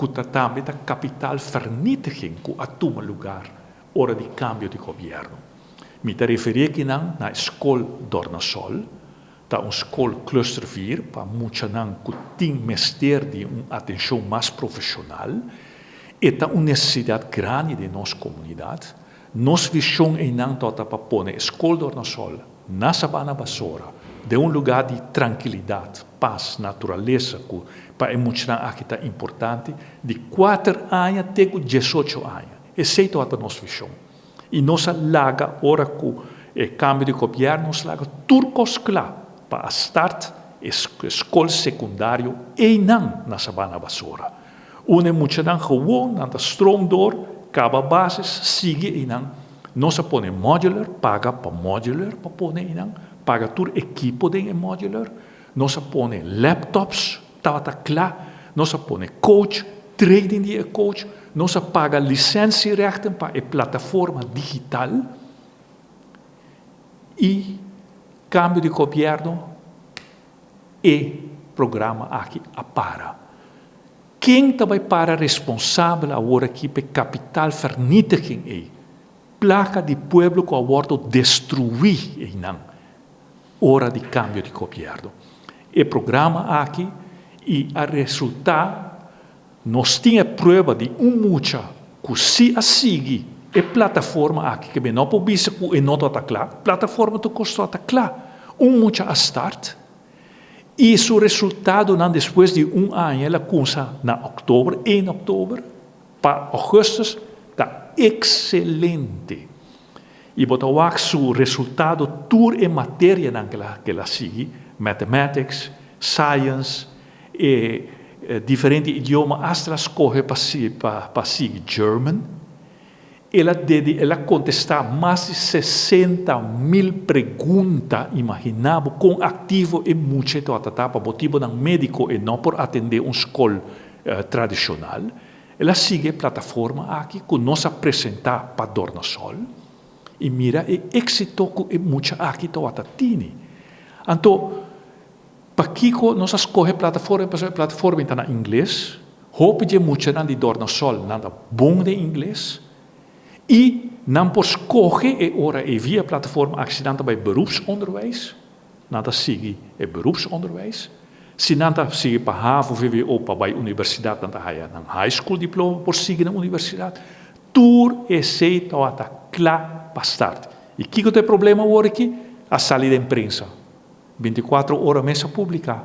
que também a capital vernietiging que atoma lugar hora de cambio de governo. Me te referi aqui na escola Dornasol, tá escola cluster 4 para muitos que tem mestre de atenção mais profissional, e tá uma necessidade grande de nossa comunidade. Nossa visão é não para pôr a escola Dornasol na Sabana Basora, de lugar de tranquilidade, paz, natureza, que para muitos aqui está importante, de 4 anos até 18 anos. Essa é a nossa visão. E nossa laga, ora que o câmbio de governo, nossa laga turcos claro para start escola secundária e não na Sabana Basora. Uma muita não gewoon na stroomdoor, caba bases, sigue e não. Nós põe modular, paga para modular, para pôr e não. Paga todo equipo de modular. Nós põe laptops, tá claro. Nós põe coach, trading de coach. Nós paga licencierechten para a plataforma digital. E câmbio de governo e programa aqui a para. Quem também para responsável agora aqui pela capital vernietiging é? Placa de pueblo que agora destruir e não. Hora de câmbio de governo. O programa aqui e a resultado nós temos prova de muita que se a seguir a plataforma aqui que não pode ser que não está claro. Plataforma do custo está claro. Muita a start. E o resultado, depois de ano, ela começa em outubro, para agosto, está excelente. E botar o resultado, tudo em matéria que ela sigue, mathematics, science, diferentes idiomas, hasta escolhe para seguir German. Ela contestar mais de 60.000 perguntas imagináveis com ativo e muito para motivo de médico e não por atender uma escola tradicional. Ela sigue a plataforma aqui que nós apresentamos para Dornasol e mira o êxito que muito aqui tem. Então, para que nós escolhemos a plataforma está em inglês, hope de muito de Dornasol nada bom de inglês. E não por escolher ora e via plataforma accidente bij beroepsonderwijs, nada sigue é beroepsonderwijs. Se nada sigue para HAVO, VWO, para a universidade, nada haya na high school diploma por seguir na universidade. Tudo é feito até claro para start. E que é o problema agora aqui? A saída da imprensa. 24 horas mesa pública.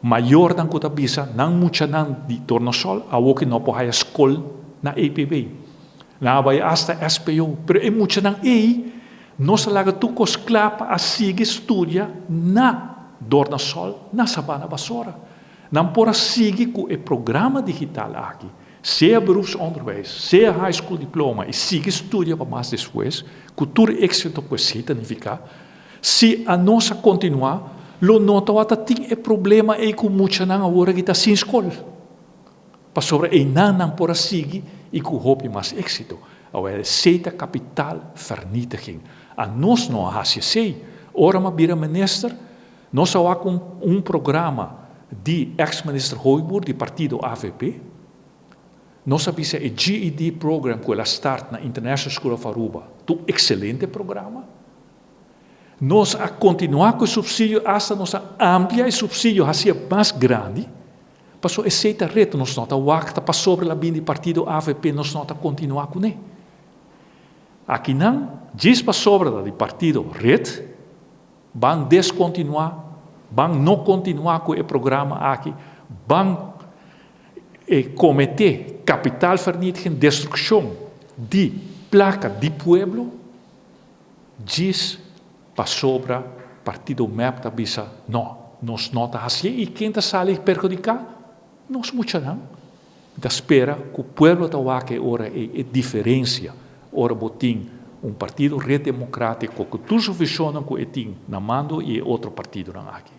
Maior do que a visa, não muito não de Dornasol, a o que não pode a escola na EPB. Lá vai hasta SPO, pero é muito não nós laga tu cosclapa a seguir estudia na Dornasol, na Sabana Basora. Não pode seguir com o programa digital aqui, seja beroepsonderwijs, seja high school diploma, e siga estudia para mais depois, cultura êxito que significa, se a nossa continuar, lo nota que tem o problema é que muito não agora que está sem escola. Para sobre e não pode seguir e que hope mais êxito. Agora, seita capital vernietiging. A nós não há se sei. Ora, mas vira minister, nós há com programa de ex-minister Hoiburg, do partido AVP. Nós sabemos o GED program que ela start na International School of Aruba. Um excelente programa. Nós a continuar com o subsídio, hasta nós ampliar o subsídio a ser mais grande. Passou esse reto, nós não está para sobre a bem do partido AVP, nós não está continuar com ele. Aqui não, diz para sobre do partido reto, vão descontinuar, vão não continuar com o programa aqui, vão cometer capital vernietiging, destruição de placa de pueblo, diz para sobre partido MEP da bisa, não, nós não está assim, e quem está sale perjudicar? Nós muito não. Da espera que o povo está que ora é diferença. Ora botim partido redemocrático que tudo funciona com etim na mando e outro partido não aqui.